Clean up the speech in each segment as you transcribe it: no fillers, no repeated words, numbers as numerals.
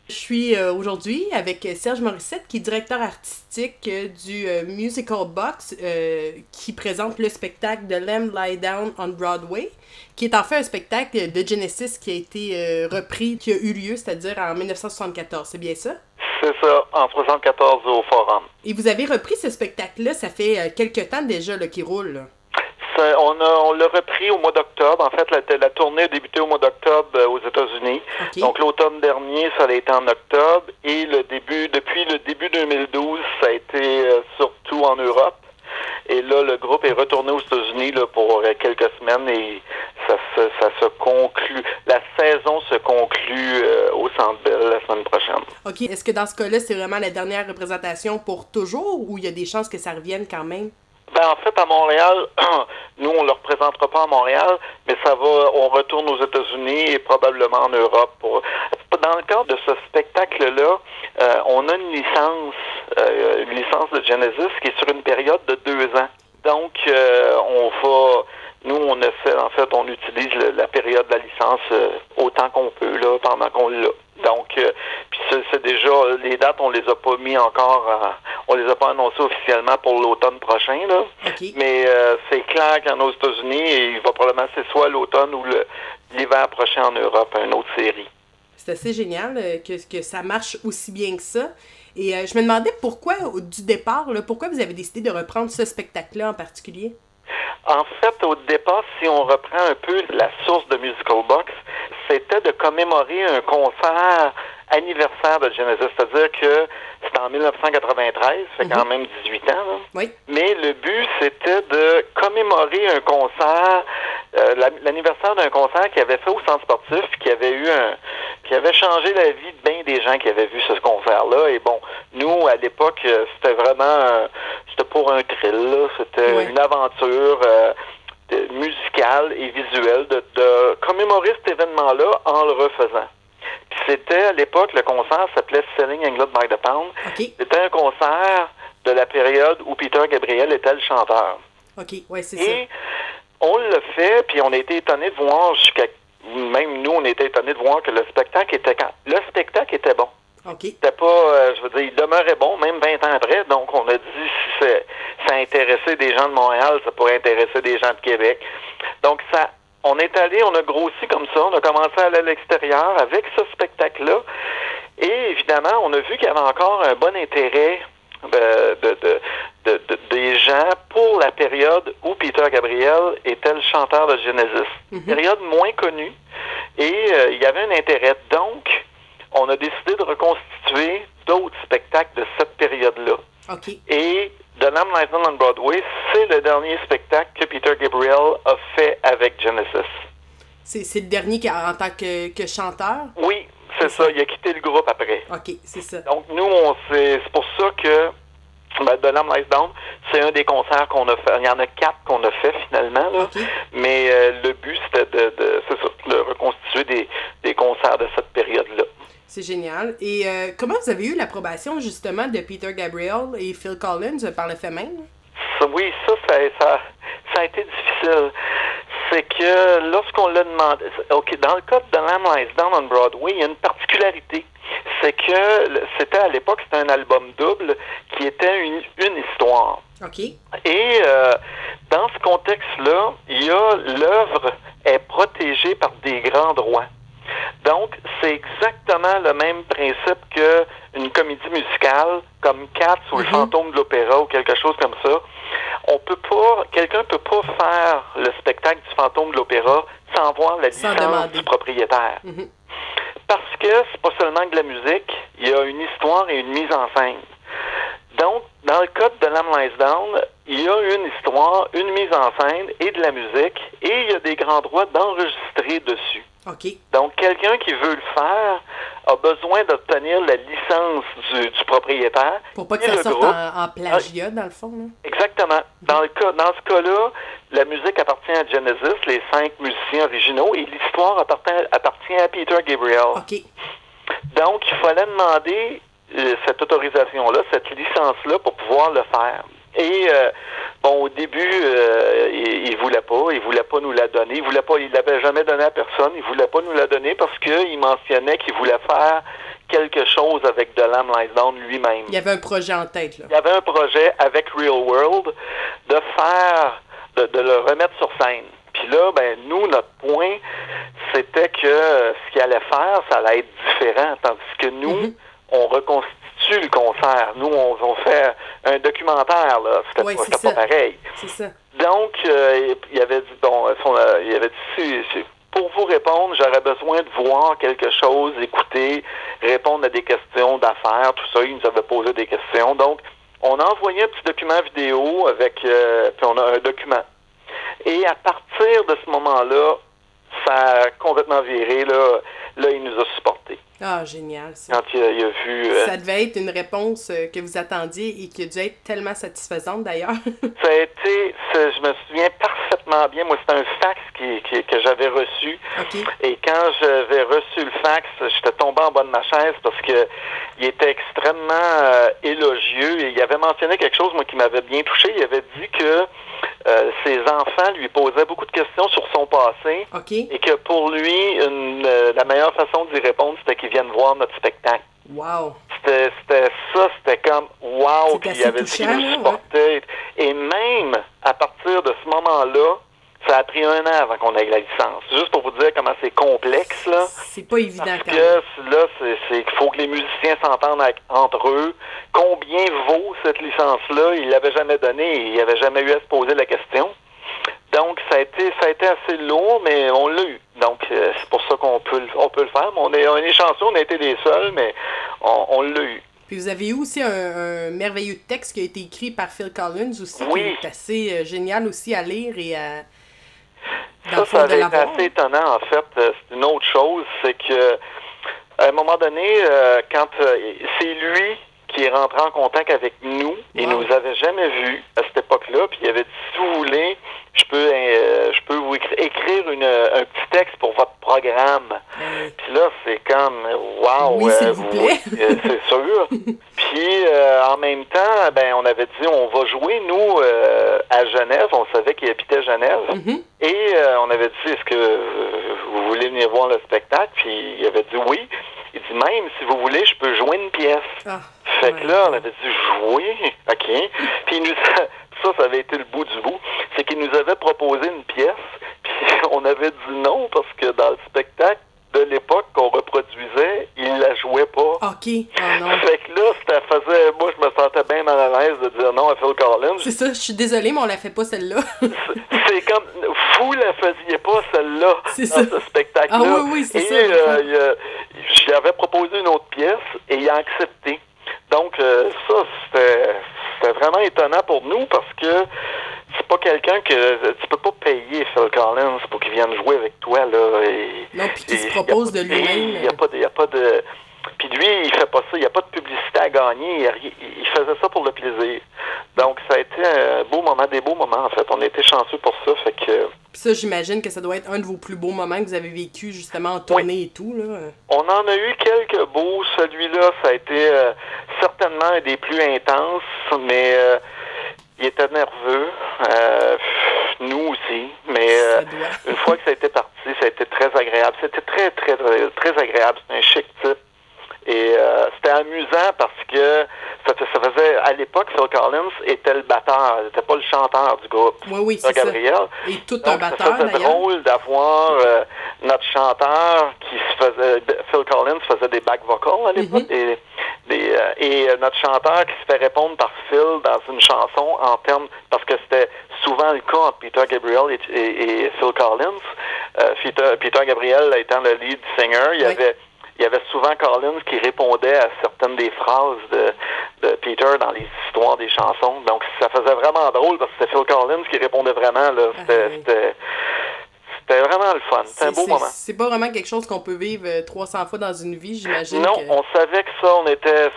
Je suis aujourd'hui avec Serge Morissette, qui est directeur artistique du Musical Box, qui présente le spectacle de Lamb Lie Down on Broadway, qui est en fait un spectacle de Genesis qui a été repris, qui a eu lieu, c'est-à-dire en 1974. C'est bien ça? C'est ça, en 1974 au Forum. Et vous avez repris ce spectacle-là, ça fait quelques temps déjà qu'il roule, là. On l'a repris au mois d'octobre. En fait, la tournée a débuté au mois d'octobre aux États-Unis. Okay. Donc, l'automne dernier, ça a été en octobre. Et depuis le début 2012, ça a été surtout en Europe. Et là, le groupe est retourné aux États-Unis là, pour quelques semaines et ça se conclut. La saison se conclut au Centre Bell la semaine prochaine. OK. Est-ce que dans ce cas-là, c'est vraiment la dernière représentation pour toujours ou il y a des chances que ça revienne quand même? Ben, en fait, à Montréal, nous, on ne le représentera pas à Montréal, mais on retourne aux États-Unis et probablement en Europe. Dans le cadre de ce spectacle-là, on a une licence de Genesis qui est sur une période de 2 ans. Donc, on utilise la période de la licence autant qu'on peut, là, pendant qu'on l'a. Donc, puis c'est déjà, les dates, on les a pas mis encore, on les a pas annoncées officiellement pour l'automne prochain, là. Okay. Mais c'est clair qu'en aux États-Unis, il va probablement c'est soit l'automne ou l'hiver prochain en Europe, une autre série. C'est assez génial que ça marche aussi bien que ça. Et je me demandais pourquoi, du départ, là, pourquoi vous avez décidé de reprendre ce spectacle-là en particulier? En fait, au départ, si on reprend un peu la source de Musical Box, c'était de commémorer un concert anniversaire de Genesis. C'est-à-dire que c'était en 1993, ça fait quand même 18 ans. Là. Oui. Mais le but, c'était de commémorer un concert, l'anniversaire d'un concert qu'il avait fait au Centre sportif, qui avait changé la vie de bien des gens qui avaient vu ce concert-là. Et bon, nous, à l'époque, c'était vraiment, c'était pour un thrill, là. C'était une aventure musicale et visuelle de commémorer cet événement-là en le refaisant. Puis c'était, à l'époque, le concert s'appelait Selling England by the Pound. Okay. C'était un concert de la période où Peter Gabriel était le chanteur. OK, ouais, c'est ça. Et on l'a fait, puis on a été étonnés de voir, même nous, on était étonnés de voir que le spectacle était bon. OK. C'était pas, il demeurait bon, même 20 ans après, donc on a dit, si ça intéressait des gens de Montréal, ça pourrait intéresser des gens de Québec. Donc on est allé, on a grossi comme ça, on a commencé à aller à l'extérieur avec ce spectacle-là, et évidemment, on a vu qu'il y avait encore un bon intérêt des gens pour la période où Peter Gabriel était le chanteur de Genesis. Période moins connue, et il y avait un intérêt. Donc, on a décidé de reconstituer d'autres spectacles de cette période-là. Okay. Et The Lamb Lies Down on Broadway, c'est le dernier spectacle que Peter Gabriel a fait avec Genesis. C'est le dernier en tant que chanteur? Oui, c'est ça. Il a quitté le groupe après. OK, c'est ça. Donc, nous, c'est pour ça que The Lamb Lies Down, c'est un des concerts qu'on a fait. Il y en a 4 qu'on a fait finalement, là. Okay. Mais le but, c'était de reconstituer des concerts de cette période-là. C'est génial. Et comment vous avez eu l'approbation, justement, de Peter Gabriel et Phil Collins par le fait même? Oui, ça a été difficile. C'est que lorsqu'on l'a demandé... OK, dans le cas de Lamb Lies Down on Broadway, il y a une particularité. C'est que c'était à l'époque, c'était un album double qui était une histoire. OK. Et dans ce contexte-là, l'œuvre est protégée par des grands droits. Donc, c'est exactement le même principe qu'une comédie musicale comme Cats ou Le Fantôme de l'Opéra ou quelque chose comme ça. Quelqu'un peut pas faire le spectacle du Fantôme de l'Opéra sans voir la licence du propriétaire. Parce que c'est pas seulement de la musique, il y a une histoire et une mise en scène. Donc, dans le cas de Lamb Lies Down, il y a une histoire, une mise en scène et de la musique, et il y a des grands droits d'enregistrer dessus. Okay. Donc, quelqu'un qui veut le faire a besoin d'obtenir la licence du propriétaire. Pour pas que ça sorte en plagiat, dans le fond. Là. Exactement. Dans ce cas-là, la musique appartient à Genesis, les 5 musiciens originaux, et l'histoire appartient à Peter Gabriel. OK. Donc, il fallait demander cette autorisation-là, cette licence-là, pour pouvoir le faire. Et bon, au début, il voulait pas nous la donner. Il l'avait jamais donné à personne. Il voulait pas nous la donner parce qu'il mentionnait qu'il voulait faire quelque chose avec The Lamb Lies Down lui-même. Il y avait un projet en tête, là. Il y avait un projet avec Real World de le remettre sur scène. Puis là, ben nous, notre point, c'était que ce qu'il allait faire, ça allait être différent. Tandis que nous, on reconstitue le concert. Nous, on fait un documentaire, là. C'était pas pareil. C'est ça. Donc, il avait dit, pour vous répondre, j'aurais besoin de voir quelque chose, écouter, répondre à des questions d'affaires, tout ça. Il nous avait posé des questions. Donc, on a envoyé un petit document vidéo puis on a un document. Et à partir de ce moment-là, ça a complètement viré, là, il nous a supportés. Ah, génial, ça. Quand il a vu... Ça devait être une réponse que vous attendiez et qui a dû être tellement satisfaisante, d'ailleurs. Ça a été... Je me souviens parfaitement bien. Moi, c'était un fax que j'avais reçu. Okay. Et quand j'avais reçu le fax, j'étais tombé en bas de ma chaise parce que il était extrêmement élogieux. Et il avait mentionné quelque chose, moi, qui m'avait bien touché. Il avait dit que ses enfants lui posaient beaucoup de questions sur son passé. Okay. Et que pour lui, la meilleure façon d'y répondre, c'était qu'il vienne voir notre spectacle. Wow! C'était comme wow, puis il avait dit qu'il nous supportait. Ouais. Et même à partir de ce moment-là, ça a pris 1 an avant qu'on ait la licence. Juste pour vous dire comment c'est complexe, là. C'est pas évident parce quand même. que là, c'est qu'il faut que les musiciens s'entendent entre eux. Combien vaut cette licence-là? Il l'avait jamais donnée et il n'avait jamais eu à se poser la question. Donc, ça a été assez lourd, mais on l'a eu. Donc, c'est pour ça qu'on peut le faire. Mais on est chanceux, on a été les seuls, mais on l'a eu. Puis vous avez eu aussi un merveilleux texte qui a été écrit par Phil Collins aussi, oui. qui est assez génial aussi à lire et à... Ça avait été assez étonnant, en fait. C'est une autre chose, c'est que à un moment donné, quand c'est lui qui est rentré en contact avec nous, il nous avait jamais vus à cette époque-là, puis il avait dit, si vous voulez, je peux vous écrire un petit texte pour votre programme. Puis là, c'est comme, wow, oui, s'il vous plaît. C'est sûr. Puis, en même temps, ben, on avait dit, on va jouer, nous, à Genève. On savait qu'il habitait Genève. Mm-hmm. Et on avait dit, est-ce que vous voulez venir voir le spectacle? Puis, il avait dit oui. Il dit, même, si vous voulez, je peux jouer une pièce. Ah, fait que là, on avait dit, jouer? OK. Puis, ça avait été le bout du bout. C'est qu'il nous avait proposé une pièce. Puis, on avait dit non parce que dans le spectacle de l'époque qu'on reproduisait, il la jouait pas. OK. Oh non. Fait que là, moi, je me sentais bien mal à l'aise de dire non à Phil Collins. C'est ça, je suis désolée, mais on la fait pas celle-là. C'est comme, vous la faisiez pas celle-là dans ce spectacle-là. Ah oui, c'est ça. Je lui avais proposé une autre pièce et il a accepté. Donc, ça, c'était vraiment étonnant pour nous parce que c'est pas quelqu'un que tu peux pas payer Phil Collins pour qu'il vienne jouer avec toi, là. Non, puis qu'il se propose de lui-même. Il y a pas de... Puis lui, il fait pas ça. Il n'y a pas de publicité à gagner. Il faisait ça pour le plaisir. Donc, ça a été des beaux moments, en fait. On a été chanceux pour ça, fait que... Puis ça, j'imagine que ça doit être un de vos plus beaux moments que vous avez vécu, justement, en tournée et tout, là. On en a eu quelques beaux. Celui-là, ça a été certainement un des plus intenses, mais il était nerveux. Nous aussi. Mais une fois que ça a été parti, ça a été très agréable. C'était très, très, très, très agréable. C'était un chic type. Et c'était amusant parce que ça faisait, à l'époque, Phil Collins était le batteur, il n'était pas le chanteur du groupe. Oui, c'est Gabriel. Ça. Et tout un batteur, d'ailleurs. C'était drôle d'avoir notre chanteur Phil Collins faisait des back vocals à l'époque, et notre chanteur qui se fait répondre par Phil dans une chanson en termes, parce que c'était souvent le cas entre Peter Gabriel et Phil Collins. Peter Gabriel étant le lead singer, il y avait souvent Collins qui répondait à certaines des phrases de Peter dans les histoires des chansons. Donc, ça faisait vraiment drôle parce que c'était Phil Collins qui répondait vraiment. Là. C'était vraiment le fun. C'était un beau moment. C'est pas vraiment quelque chose qu'on peut vivre 300 fois dans une vie, j'imagine. Non, on savait que ça,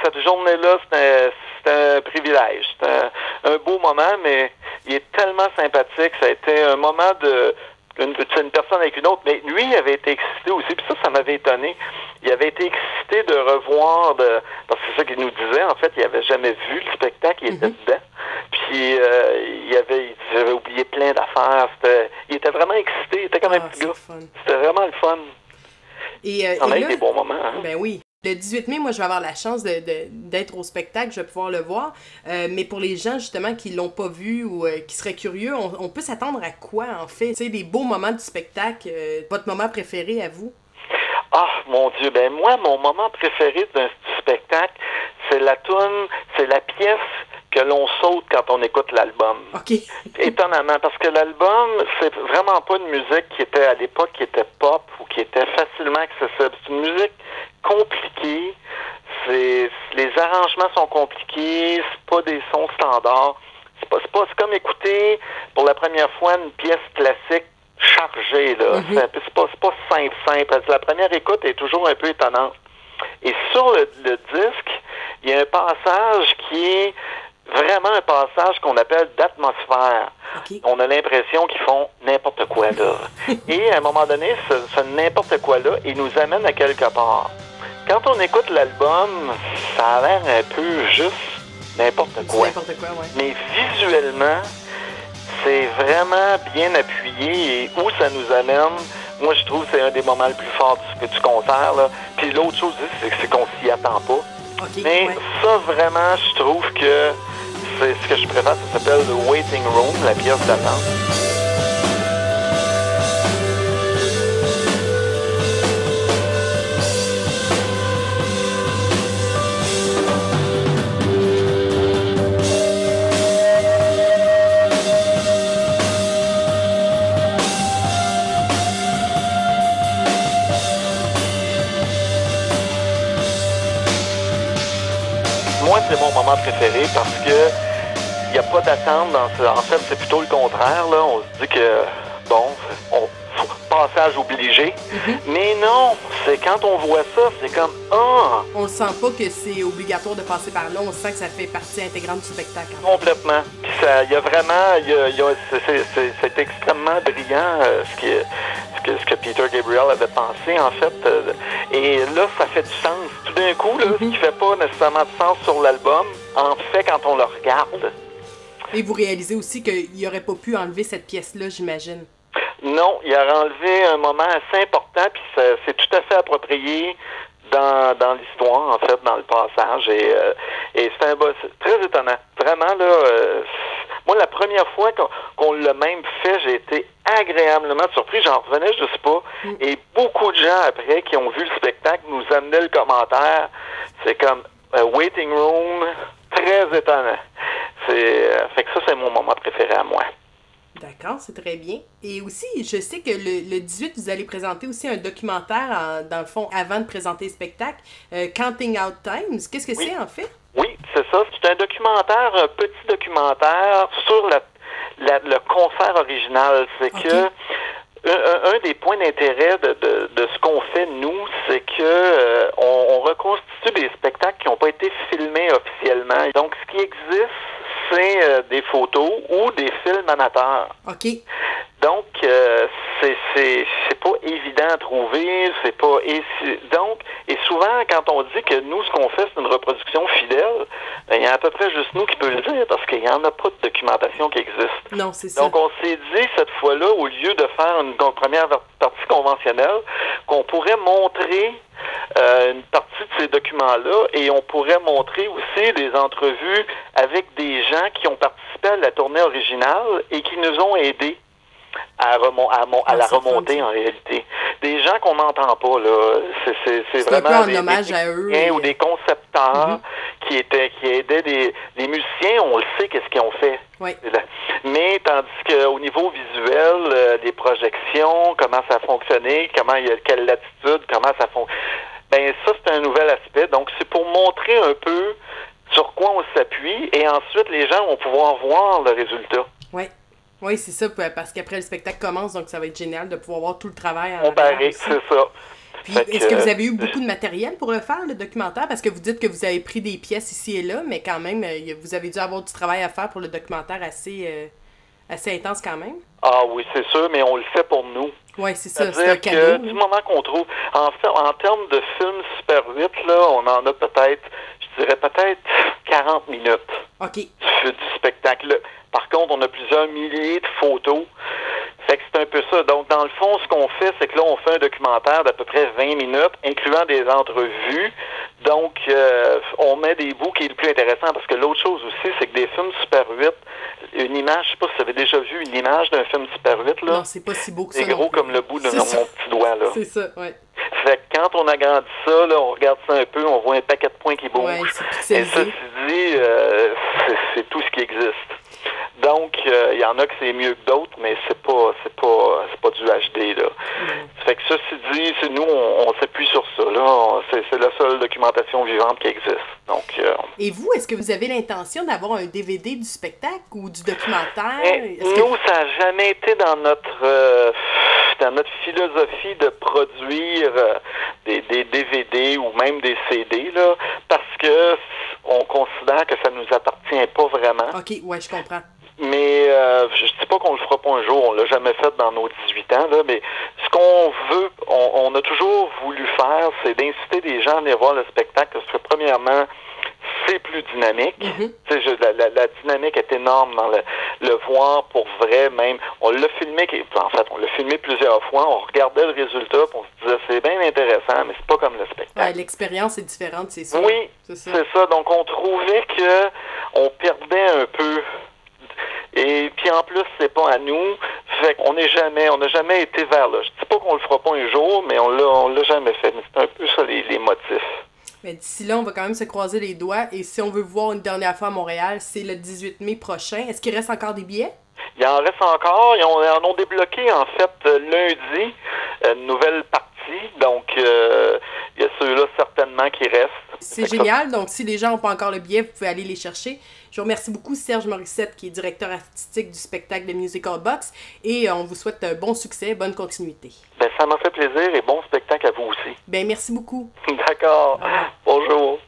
cette journée-là, c'était un privilège. C'était un beau moment, mais il est tellement sympathique. Ça a été un moment une personne avec une autre, mais lui, il avait été excité aussi, puis ça m'avait étonné. Il avait été excité de revoir, parce que c'est ça qu'il nous disait, en fait, il avait jamais vu le spectacle, il était dedans. Puis Puis j'avais oublié plein d'affaires. Il était vraiment excité. Il était comme un petit gars. C'était vraiment le fun. On a eu des bons moments. Hein? Ben oui. Le 18 mai, moi, je vais avoir la chance d'être au spectacle, je vais pouvoir le voir. Mais pour les gens, justement, qui l'ont pas vu ou qui seraient curieux, on peut s'attendre à quoi, en fait? Tu sais, des beaux moments du spectacle, votre moment préféré à vous? Ah, mon Dieu, ben moi, mon moment préféré du spectacle, c'est la pièce que l'on saute quand on écoute l'album. OK. Étonnamment, parce que l'album, c'est vraiment pas une musique qui était à l'époque, qui était pop ou qui était facilement accessible. C'est une musique compliquée, les arrangements sont compliqués, c'est pas des sons standards. C'est comme écouter pour la première fois une pièce classique chargée, là. Mm-hmm. C'est pas simple. La première écoute est toujours un peu étonnante. Et sur le disque, il y a un passage qui est vraiment un passage qu'on appelle d'atmosphère. Okay. On a l'impression qu'ils font n'importe quoi là. Et à un moment donné, ce n'importe quoi là, il nous amène à quelque part. Quand on écoute l'album, ça a l'air un peu juste n'importe quoi. N'importe quoi, ouais. Mais visuellement, c'est vraiment bien appuyé et où ça nous amène, moi je trouve que c'est un des moments les plus forts du concert. Là. Puis l'autre chose, c'est qu'on s'y attend pas. Okay, mais ça, vraiment, je trouve que c'est ce que je préfère. Ça s'appelle The Waiting Room, la pièce d'attente. Moi, c'est mon moment préféré parce que il n'y a pas d'attente dans ce... En fait, c'est plutôt le contraire, là. On se dit que, bon, passage obligé. Mm-hmm. Mais non, c'est quand on voit ça, c'est comme, ah! On ne sent pas que c'est obligatoire de passer par là. On sent que ça fait partie intégrante du spectacle. Complètement. Puis il y a vraiment... c'est extrêmement brillant ce que Peter Gabriel avait pensé, en fait. Et là, ça fait du sens. Tout d'un coup, là, ce qui fait pas nécessairement de sens sur l'album, en fait, quand on le regarde. Et vous réalisez aussi qu'il n'aurait pas pu enlever cette pièce-là, j'imagine. Non, il a enlevé un moment assez important, puis c'est tout à fait approprié dans l'histoire, en fait, dans le passage. Et c'est très étonnant. Vraiment, là, moi, la première fois qu'on l'a même fait, j'ai été agréablement surpris. J'en revenais, je sais pas. Et beaucoup de gens, après, qui ont vu le spectacle, nous amenaient le commentaire. C'est comme Waiting Room, très étonnant. Fait que ça, c'est mon moment préféré à moi. D'accord, c'est très bien. Et aussi, je sais que le 18, vous allez présenter aussi un documentaire, dans le fond, avant de présenter le spectacle, Counting Out Times. Qu'est-ce que c'est, en fait? Oui, c'est ça. C'est un documentaire, un petit documentaire sur le concert original. C'est que un des points d'intérêt de ce qu'on fait, nous, c'est que on reconstitue des spectacles qui n'ont pas été filmés officiellement. Donc, ce qui existe, c'est des photos ou des films amateurs. OK. Donc, c'est pas évident à trouver, c'est pas... Et souvent, quand on dit que nous, ce qu'on fait, c'est une reproduction fidèle, il y a à peu près juste nous qui peut le dire, parce qu'il n'y en a pas de documentation qui existe. Non, c'est ça. Donc, on s'est dit, cette fois-là, au lieu de faire une première partie conventionnelle, qu'on pourrait montrer une partie de ces documents-là, et on pourrait montrer aussi des entrevues avec des gens qui ont participé à la tournée originale et qui nous ont aidés à la remonter en réalité. Des gens qu'on n'entend pas, là. C'est vraiment un peu en hommage à eux. Ou des concepteurs qui aidaient des musiciens, on le sait qu'est-ce qu'ils ont fait. Oui. Mais tandis qu'au niveau visuel, des projections, comment ça a fonctionné, quelle latitude, comment ça fonctionne. Ben ça, c'est un nouvel aspect. Donc, c'est pour montrer un peu sur quoi on s'appuie et ensuite, les gens vont pouvoir voir le résultat. Oui. Oui, c'est ça, parce qu'après le spectacle commence, donc ça va être génial de pouvoir voir tout le travail en comparé, c'est ça. Puis, est-ce que vous avez eu beaucoup de matériel pour le faire, le documentaire? Parce que vous dites que vous avez pris des pièces ici et là, mais quand même, vous avez dû avoir du travail à faire pour le documentaire assez intense quand même. Ah oui, c'est sûr, mais on le fait pour nous. Oui, c'est ça, c'est un cadeau. Du moment qu'on trouve... En fait, en termes de films Super 8, là, on en a peut-être, je dirais peut-être 40 minutes OK. du spectacle. Par contre, on a plusieurs milliers de photos. Fait que c'est un peu ça. Donc, dans le fond, ce qu'on fait, c'est que là, on fait un documentaire d'à peu près 20 minutes, incluant des entrevues. Donc, on met des bouts qui est le plus intéressant, parce que l'autre chose aussi, c'est que des films Super 8, une image, je sais pas si vous avez déjà vu une image d'un film Super 8, là. Non, c'est pas si beau que ça. C'est gros comme le bout de mon petit doigt, là. C'est ça, ouais. Fait que quand on agrandit ça, là, on regarde ça un peu, on voit un paquet de points qui bougent. Ouais, et ceci dit, c'est tout ce qui existe. Donc, il y en a que c'est mieux que d'autres, mais c'est pas du HD, là. Fait que ceci dit, nous, on s'appuie sur ça, là. C'est la seule documentation vivante qui existe. Donc, Et vous, est-ce que vous avez l'intention d'avoir un DVD du spectacle ou du documentaire? Nous, ça n'a jamais été dans notre philosophie de produire des DVD ou même des CD, là, parce que on considère que ça nous appartient pas vraiment. OK, ouais, je comprends. Mais je dis pas qu'on le fera pas un jour, on l'a jamais fait dans nos 18 ans, là, mais ce qu'on veut, on a toujours voulu faire, c'est d'inciter des gens à venir voir le spectacle, parce que premièrement, c'est plus dynamique. La dynamique est énorme dans le voir pour vrai même. On l'a filmé, on l'a filmé plusieurs fois, on regardait le résultat, puis on se disait c'est bien intéressant, mais c'est pas comme le spectacle. Ouais, l'expérience est différente, c'est sûr. Oui, c'est ça. Donc on trouvait que on perdait un peu. Et puis en plus, c'est pas à nous. Fait qu'on on n'a jamais été vers là. Je dis pas qu'on le fera pas un jour, mais on l'a jamais fait. Mais c'est un peu ça les motifs. Mais d'ici là, on va quand même se croiser les doigts. Et si on veut voir une dernière fois à Montréal, c'est le 18 mai prochain. Est-ce qu'il reste encore des billets? Il en reste encore. Ils en ont débloqué, en fait, lundi, une nouvelle partie. Donc, il y a ceux-là certainement qui restent. C'est génial. Donc, si les gens n'ont pas encore le billet, vous pouvez aller les chercher. Je vous remercie beaucoup, Serge Morissette, qui est directeur artistique du spectacle de Musical Box. Et on vous souhaite bon succès, bonne continuité. Ben, ça m'a fait plaisir et bon spectacle à vous aussi. Ben, merci beaucoup. D'accord. Bonjour.